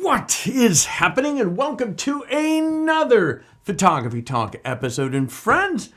What is happening, and welcome to another Photography Talk episode. And friends,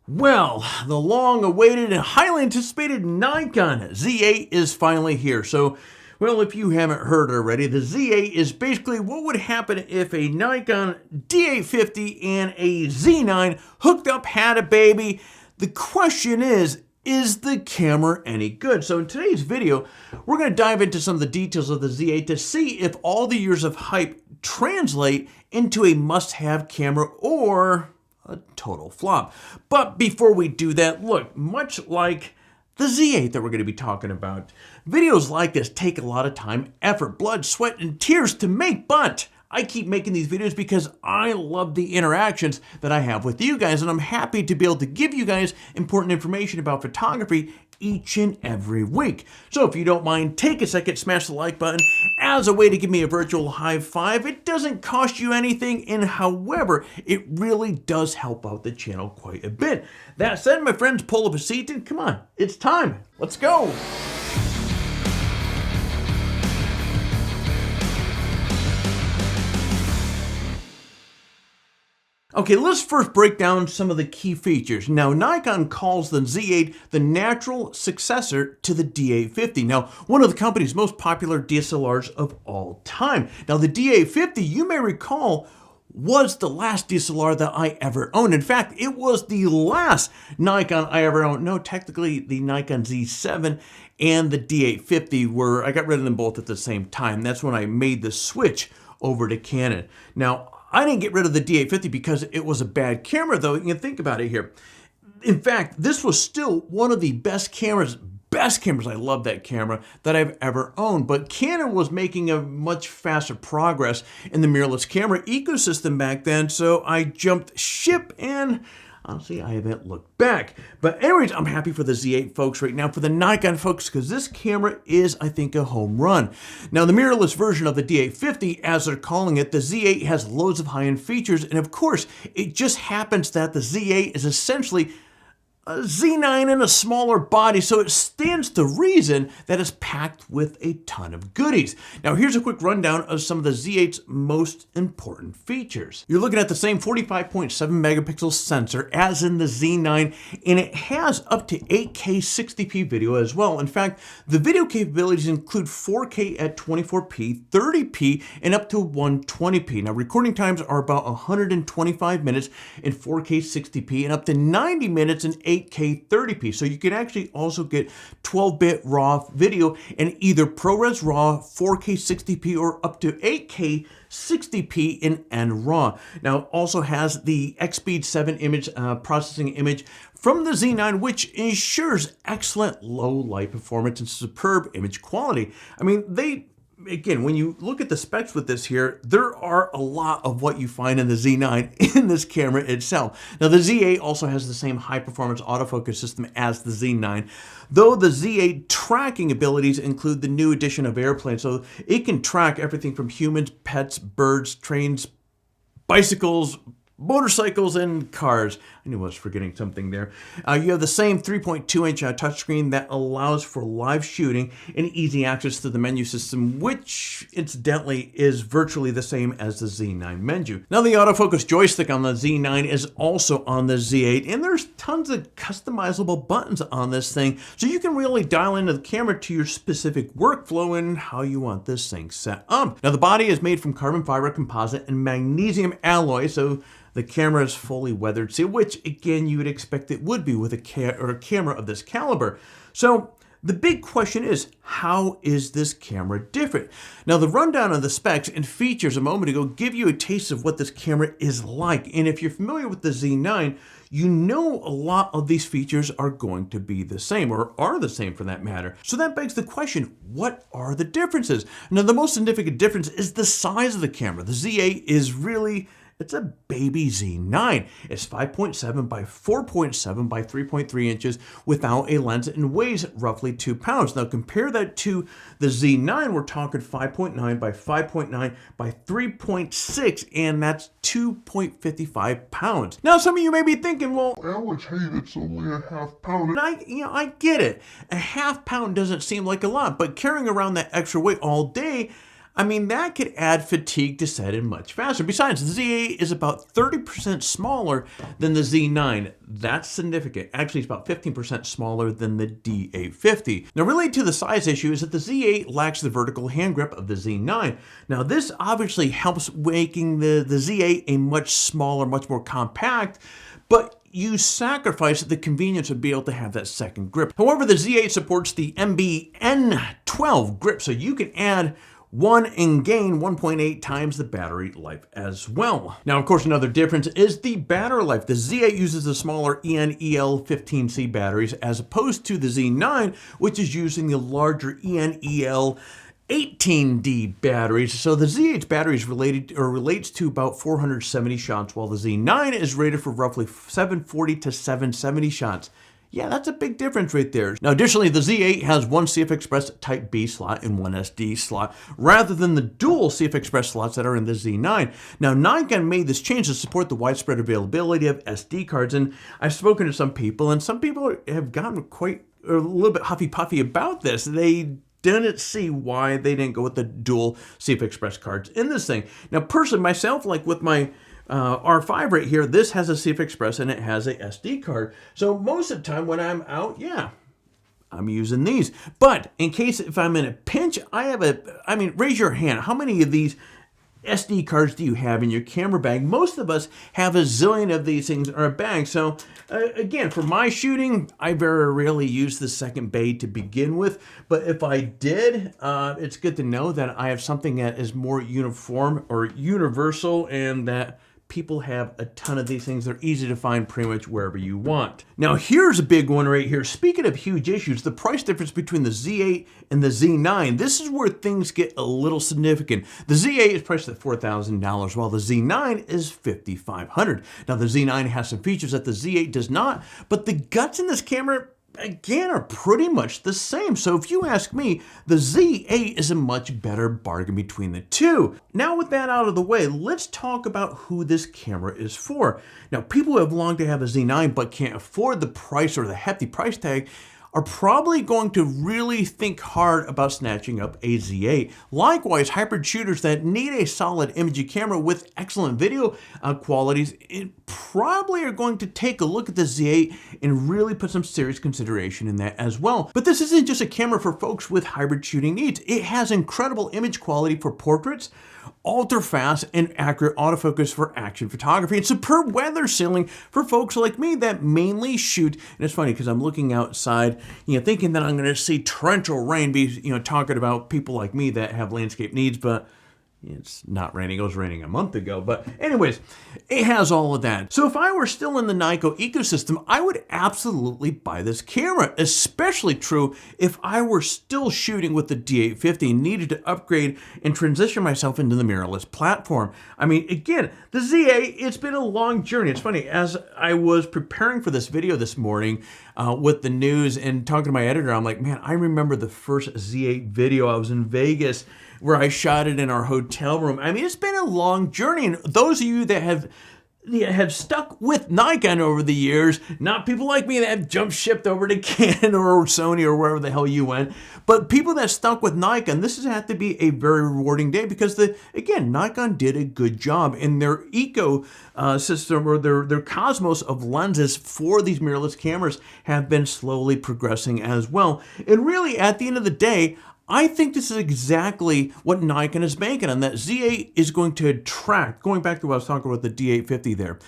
well, the long-awaited and highly anticipated Nikon Z8 is finally here. So, well, if you haven't heard already, the Z8 is basically what would happen if a Nikon D850 and a Z9 hooked up, had a baby. The question is the camera any good? So in today's video, we're going to dive into some of the details of the Z8 to see if all the years of hype translate into a must-have camera or a total flop. But before we do that, look, much like the Z8 that we're going to be talking about, videos like this take a lot of time, effort, blood, sweat, and tears to make, but I keep making these videos because I love the interactions that I have with you guys, and I'm happy to be able to give you guys important information about photography each and every week. So if you don't mind, take a second, smash the like button as a way to give me a virtual high five. It doesn't cost you anything, and however, it really does help out the channel quite a bit. That said, my friends, pull up a seat and come on, it's time. Let's go. Okay, let's first break down some of the key features. Now, Nikon calls the Z8 the natural successor to the D850. Now, one of the company's most popular DSLRs of all time. Now, the D850, you may recall, was the last DSLR that I ever owned. In fact, it was the last Nikon I ever owned. No, technically the Nikon Z7 and the D850 were, I got rid of them both at the same time. That's when I made the switch over to Canon. Now, I didn't get rid of the D850 because it was a bad camera, though. You can think about it here. In fact, this was still one of the best cameras, I love that camera, that I've ever owned. But Canon was making a much faster progress in the mirrorless camera ecosystem back then, so I jumped ship and honestly, I haven't looked back. But anyways, I'm happy for the Z8 folks right now, for the Nikon folks, because this camera is, I think, a home run. Now, the mirrorless version of the D850, as they're calling it, the Z8 has loads of high-end features, and of course, it just happens that the Z8 is essentially a Z9 in a smaller body, so it stands to reason that it's packed with a ton of goodies. Now, here's a quick rundown of some of the Z8's most important features. You're looking at the same 45.7 megapixel sensor as in the Z9, and it has up to 8K 60p video as well. In fact, the video capabilities include 4K at 24p, 30p, and up to 120p. Now, recording times are about 125 minutes in 4K 60p and up to 90 minutes in 8K 30p. So you can actually also get 12-bit RAW video in either ProRes RAW, 4K 60p, or up to 8K 60p in NRAW. Now, it also has the X-Speed 7 image processing image from the Z9, which ensures excellent low light performance and superb image quality. I mean, again, when you look at the specs with this here, there are a lot of what you find in the Z9 in this camera itself. Now, the Z8 also has the same high-performance autofocus system as the Z9, though the Z8 tracking abilities include the new addition of airplane, so it can track everything from humans, pets, birds, trains, bicycles, motorcycles, and cars. I knew I was forgetting something there. You have the same 3.2-inch touchscreen that allows for live shooting and easy access to the menu system, which incidentally is virtually the same as the Z9 menu. Now, the autofocus joystick on the Z9 is also on the Z8, and there's tons of customizable buttons on this thing, so you can really dial into the camera to your specific workflow and how you want this thing set up. Now, the body is made from carbon fiber composite and magnesium alloy, so the camera is fully weathered seal, which again you would expect it would be with a camera of this caliber. So the big question is, how is this camera different? Now, the rundown of the specs and features a moment ago give you a taste of what this camera is like. And if you're familiar with the Z9, you know a lot of these features are going to be the same, or are the same for that matter. So that begs the question, what are the differences? Now, the most significant difference is the size of the camera. The Z8 is really, it's a baby Z9. It's 5.7 by 4.7 by 3.3 inches without a lens and weighs roughly 2 pounds. Now compare that to the Z9, we're talking 5.9 by 5.9 by 3.6, and that's 2.55 pounds. Now some of you may be thinking, well, Alex, hey, that's only a half pound. And I get it. A half pound doesn't seem like a lot, but carrying around that extra weight all day, I mean, that could add fatigue to set in much faster. Besides, the Z8 is about 30% smaller than the Z9. That's significant. Actually, it's about 15% smaller than the D850. Now, related to the size issue is that the Z8 lacks the vertical hand grip of the Z9. Now, this obviously helps making the Z8 a much smaller, much more compact, but you sacrifice the convenience of being able to have that second grip. However, the Z8 supports the MBN12 grip, so you can add one and gain 1.8 times the battery life as well. Now, of course, another difference is the battery life. The Z8 uses the smaller ENEL15C batteries as opposed to the Z9, which is using the larger ENEL 18D batteries. So the Z8's battery is relates to about 470 shots, while the Z9 is rated for roughly 740 to 770 shots. Yeah, that's a big difference right there. Now, additionally, the Z8 has one CF Express Type B slot and one SD slot, rather than the dual CF Express slots that are in the Z9. Now, Nikon made this change to support the widespread availability of SD cards, and I've spoken to some people, and some people have gotten quite a little bit huffy-puffy about this. They didn't see why they didn't go with the dual CF Express cards in this thing. Now, personally, myself, like with my R5 right here, this has a CF Express and it has a SD card. So most of the time when I'm out, yeah, I'm using these. But in case if I'm in a pinch, raise your hand. How many of these SD cards do you have in your camera bag? Most of us have a zillion of these things in our bag. So again, for my shooting, I very rarely use the second bay to begin with. But if I did, it's good to know that I have something that is more uniform or universal, and that people have a ton of these things. They're easy to find pretty much wherever you want. Now, here's a big one right here. Speaking of huge issues, the price difference between the Z8 and the Z9. This is where things get a little significant. The Z8 is priced at $4,000, while the Z9 is $5,500. Now, the Z9 has some features that the Z8 does not, but the guts in this camera, again, are pretty much the same. So if you ask me, the Z8 is a much better bargain between the two. Now, with that out of the way, let's talk about who this camera is for. Now, people who have longed to have a Z9 but can't afford the price or the hefty price tag are probably going to really think hard about snatching up a Z8. Likewise, hybrid shooters that need a solid imaging camera with excellent video qualities probably are going to take a look at the Z8 and really put some serious consideration in that as well. But this isn't just a camera for folks with hybrid shooting needs. It has incredible image quality for portraits, ultra fast and accurate autofocus for action photography, and superb weather sealing for folks like me that mainly shoot. And it's funny because I'm looking outside, thinking that I'm going to see torrential rain, talking about people like me that have landscape needs, but it's not raining. It was raining a month ago. But anyways, it has all of that. So if I were still in the Nikon ecosystem, I would absolutely buy this camera. Especially true if I were still shooting with the D850 and needed to upgrade and transition myself into the mirrorless platform. I mean, again, the Z8, it's been a long journey. It's funny, as I was preparing for this video this morning with the news and talking to my editor, I'm like, man, I remember the first Z8 video. I was in Vegas where I shot it in our hotel room. I mean, it's been a long journey. And those of you that have stuck with Nikon over the years, not people like me that have jump shipped over to Canon or Sony or wherever the hell you went, but people that stuck with Nikon, this has had to be a very rewarding day because, again, Nikon did a good job in their ecosystem or their cosmos of lenses for these mirrorless cameras have been slowly progressing as well. And really, at the end of the day, I think this is exactly what Nikon is banking on. That Z8 is going to attract, going back to what I was talking about the D850 there,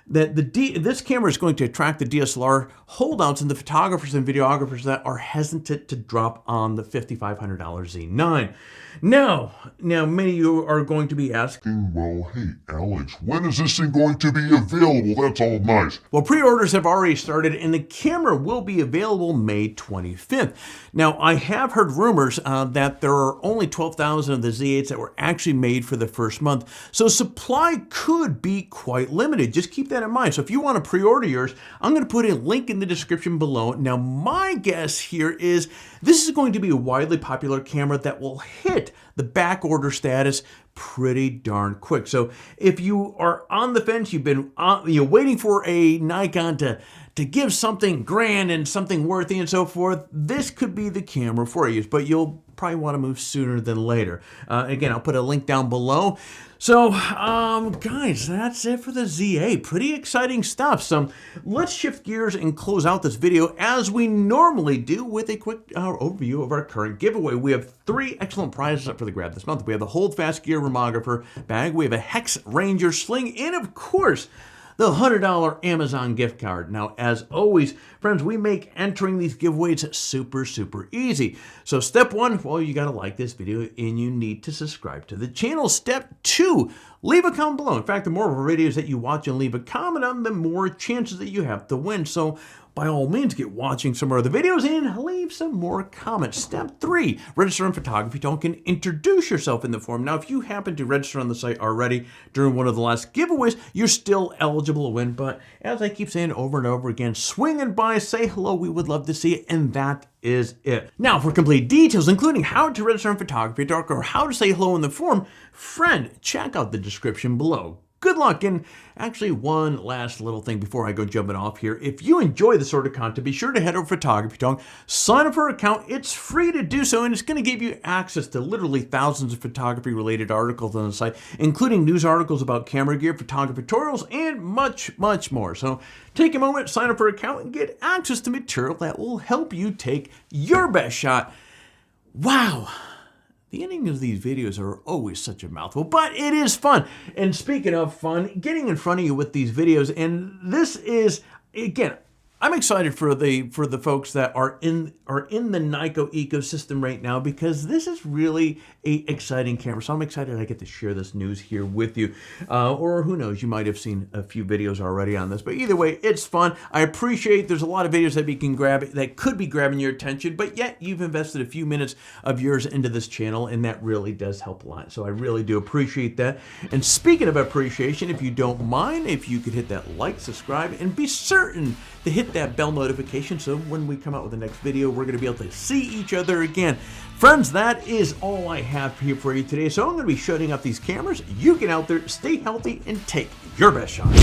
that this camera is going to attract the DSLR holdouts and the photographers and videographers that are hesitant to drop on the $5,500 Z9. Now, many of you are going to be asking, well, hey, Alex, when is this thing going to be available? That's all nice. Well, pre-orders have already started and the camera will be available May 25th. Now, I have heard rumors that there are only 12,000 of the Z8s that were actually made for the first month. So supply could be quite limited. Just keep that in mind. So if you want to pre-order yours, I'm going to put a link in the description below. Now, my guess here is this is going to be a widely popular camera that will hit the back order status pretty darn quick. So if you are on the fence, you've been waiting for a Nikon to give something grand and something worthy and so forth, this could be the camera for you. But you'll probably want to move sooner than later. Again, I'll put a link down below. So, guys, that's it for the Z8. Pretty exciting stuff. So let's shift gears and close out this video as we normally do with a quick overview of our current giveaway. We have 3 excellent prizes up for the grab this month. We have the Holdfast Gear Romographer bag, we have a Hex Ranger sling, and of course, the $100 Amazon gift card. Now, as always, friends, we make entering these giveaways super easy. So step 1, well, you gotta like this video and you need to subscribe to the channel. Step 2, leave a comment below. In fact, the more of our videos that you watch and leave a comment on, the more chances that you have to win. So by all means, get watching some more of the videos and leave some more comments. Step 3, register on Photography Talk and introduce yourself in the forum. Now, if you happen to register on the site already during one of the last giveaways, you're still eligible to win. But as I keep saying over and over again, swing and by, say hello, we would love to see it, and that is it. Now, for complete details, including how to register on Photography Talk or how to say hello in the forum, friend, check out the description below. Good luck, and actually one last little thing before I go jumping off here. If you enjoy this sort of content, be sure to head over to Photography Talk, sign up for an account. It's free to do so, and it's going to give you access to literally thousands of photography-related articles on the site, including news articles about camera gear, photography tutorials, and much more. So take a moment, sign up for an account, and get access to material that will help you take your best shot. Wow. The ending of these videos are always such a mouthful, but it is fun. And speaking of fun, getting in front of you with these videos, and this is, again, I'm excited for the folks that are in the Nikon ecosystem right now, because this is really a exciting camera. So I'm excited I get to share this news here with you. Or who knows, you might have seen a few videos already on this. But either way, it's fun. I appreciate there's a lot of videos that we can grab that could be grabbing your attention, but yet you've invested a few minutes of yours into this channel, and that really does help a lot. So I really do appreciate that. And speaking of appreciation, if you don't mind, if you could hit that like, subscribe, and be certain to hit that bell notification so when we come out with the next video, we're going to be able to see each other again. Friends, that is all I have here for you today. So I'm going to be shutting up these cameras. You get out there, stay healthy, and take your best shot.